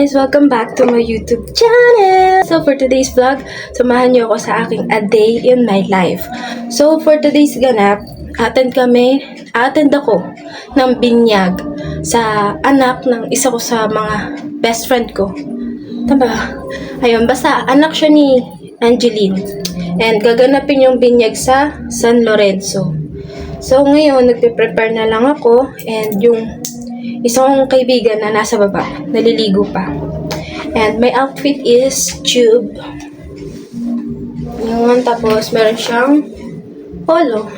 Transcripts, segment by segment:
guys! Welcome back to my YouTube channel! So for today's vlog, samahan niyo ako sa aking a day in my life. So for today's ganap, attend ako ng binyag sa anak ng isa ko sa mga best friend ko. Tama? Ayun, basta anak siya ni Angeline. And gaganapin yung binyag sa San Lorenzo. So ngayon, nagpe-prepare na lang ako and yung isang kaibigan na nasa baba, naliligo pa. And my outfit is tube. Yun, tapos meron siyang polo.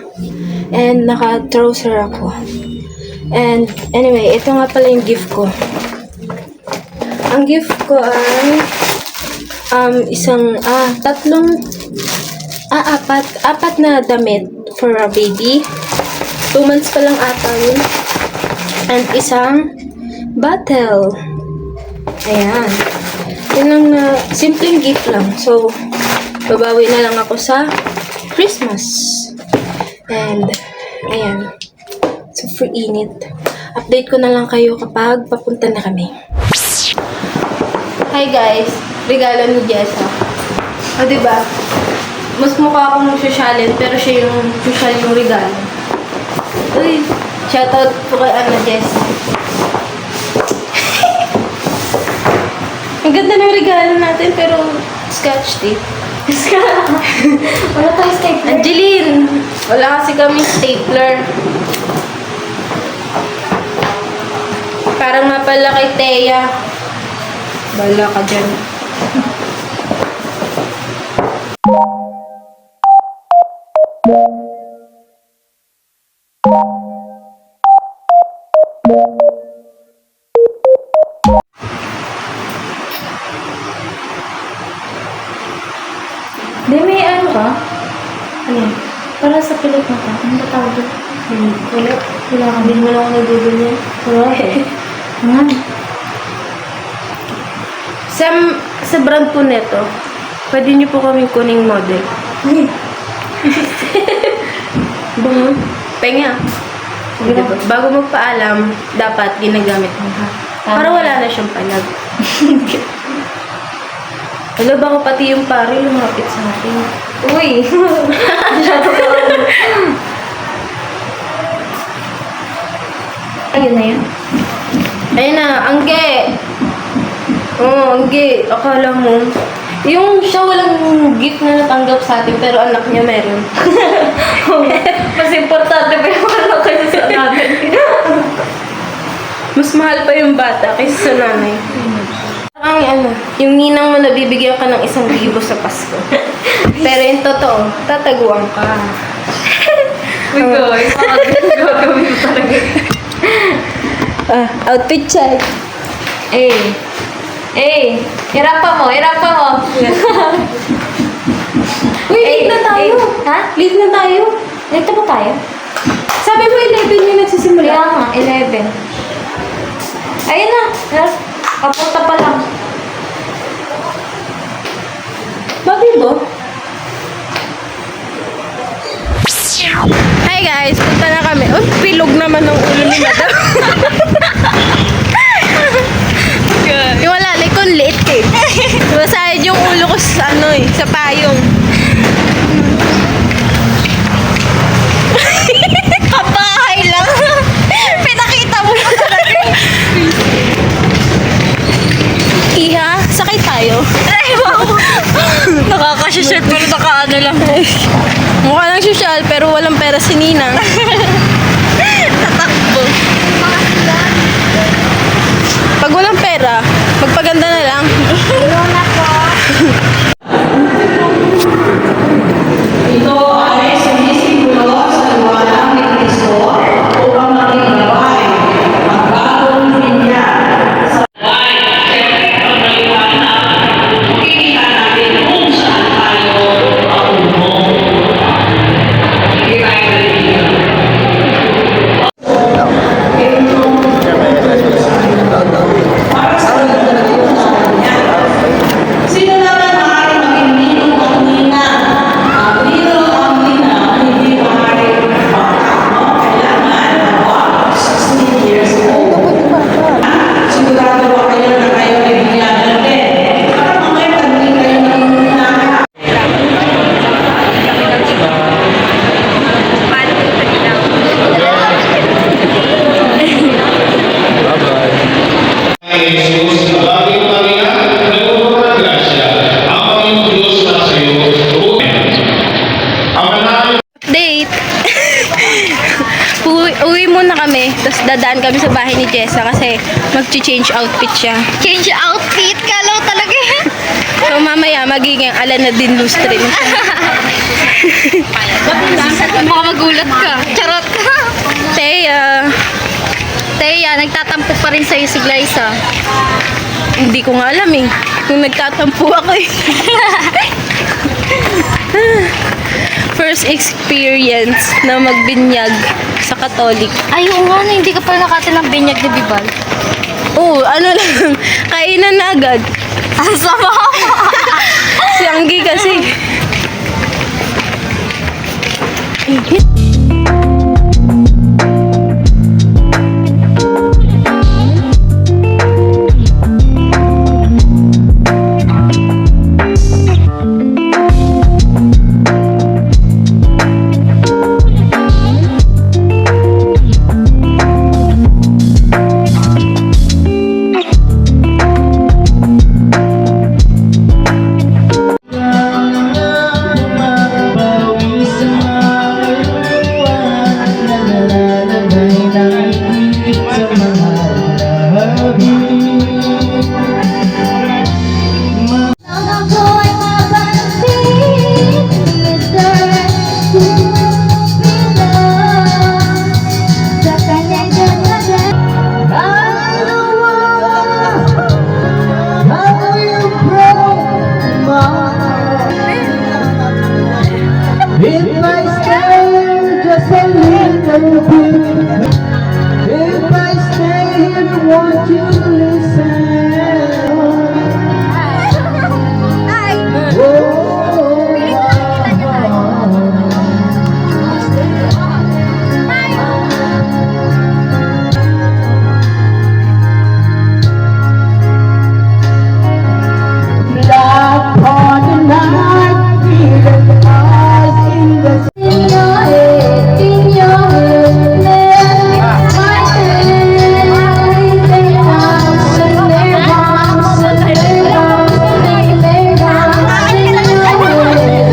And naka-trouser ako. And anyway, ito nga pala yung gift ko. Ang gift ko ay apat na damit for a baby. 2 months pa lang ata yun. And isang bottle. Ayan. Yun lang na, simpleng gift lang. So, babawi na lang ako sa Christmas. And, ayan. Super init. Update ko na lang kayo kapag papunta na kami. Hi guys. Regalo ni Jessa. O, diba? Mas mukha akong sosyalin, pero siya yung social yung regalo. Uy! Shoutout po kay Ana Jessa. Ang ganda ng regalo natin, pero scotch tape. Wala tayo stapler. Angeline! Wala kasi kami stapler. Parang mapala kay Thea. Bala ka dyan. Di, may ano ka? Ano? Para sa pilit mata. Ano ba tawag doon? Wala. Wala ka. Hindi mo lang ako nagdudunya. Wala. Nga. Sa brand po neto, pwede niyo po kaming kuning model. Bango. Penga. Diba? Bago magpaalam, dapat ginagamit mo ha. Para wala na siyang palag. Alam ba ko pati yung pari lumapit sa akin. Uy! Ayun na yun. Ayun na, Angge! Angge. Akala mo. Yung siya walang gift na natanggap sa atin, pero anak niya meron. Mas importante pa yung ano kayo sa natin. Mas mahal pa yung bata kaysa sa nanay. Yung ninang mo nabibigyan ka ng 1,000 sa Pasko. Pero yung totoo, tataguan ka. Uy, guys. Gagawin mo talaga. Outfit check. Hirapa mo. Uy, late na tayo. Ha? Late na tayo. Late na ba tayo? Sabi mo 11 yung nagsisimula. Kaya nga, 11. Ayun na. Kapunta pa lang. Babi mo? Hi guys, punta na kami. Oh, pilog naman ng ulo ni Madam. Yung wala, like kung liit eh. Masayad yung ulo ko sa sa payong. Kabahay lang. Pinakita mo na talaga. Iha, sakay tayo. Ay, wow. Nakakasya-shirt pero naka-ano lang. Mukha lang sosyal pero walang pera si Ninang. Tatakbo. Pag walang pera, magpaganda na lang. Iyon na po. Ito ay sumisimbolo sa liwanag ni Kristo upang maging gabay ang bagong linya sa buhay. Siyempre, kapag maliwanag, makikita natin kung saan tayo patungo. Hindi tayo naliligaw. date. Uwi muna kami, tapos dadaan kami sa bahay ni Jessa kasi mag-change outfit siya. Change outfit? Kalaw talaga yan. So mamaya magiging Alana din lustre na siya. Baka magulat ka. Charot. Teya, nagtatampo pa rin sa'yo si Glyza. hindi ko nga alam eh. Kung nagtatampo ako eh. First experience na magbinyag sa Katolik. Ay, oo nga, no, hindi ka pa nakati ng binyag ni Bibal. Oo, ano lang, kainan na agad. Ang sama mo. Si Anggi kasi. If I stay just a little bit, if I stay here, won't you listen? Black on the night, feeling lost in the In your head, in your head, let me fight it. Lay down, lay down, lay down, lay down.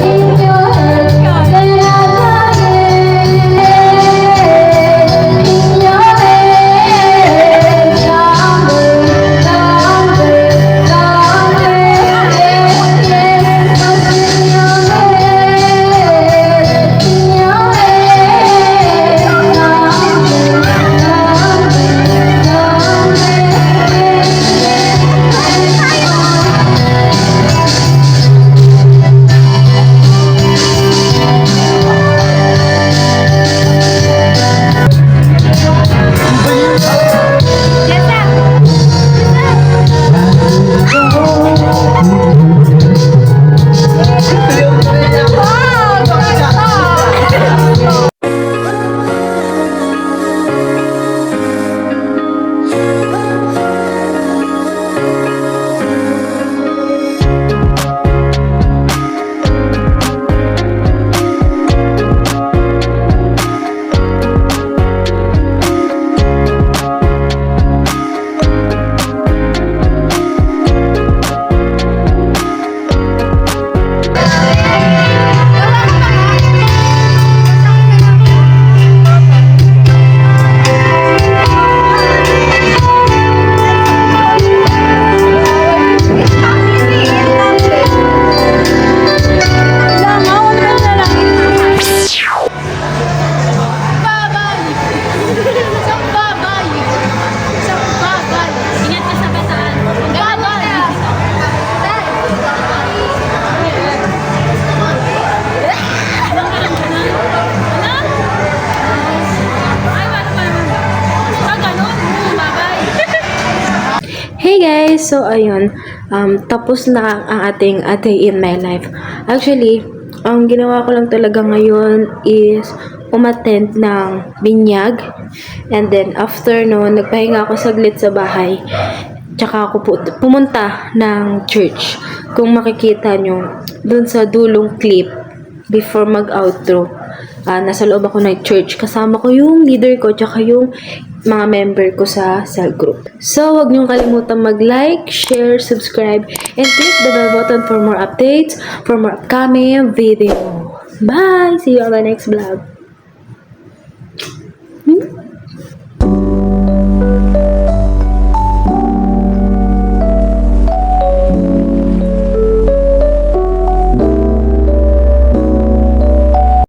In your head, in your head, lay down, in your head, down, down, down, Hey guys! So, ayun. Tapos na ang ating A Day in My Life. Actually, ang ginawa ko lang talaga ngayon is umattend ng binyag. And then, after noon, nagpahinga ako saglit sa bahay. Tsaka ako pumunta ng church. Kung makikita nyo, dun sa dulong clip, before mag-outro, nasa loob ako ng church. Kasama ko yung leader ko, tsaka yung mga member ko sa cell group. So, huwag niyong kalimutan mag-like, share, subscribe, and click the bell button for more updates, for more upcoming video. Bye! See you on the next vlog.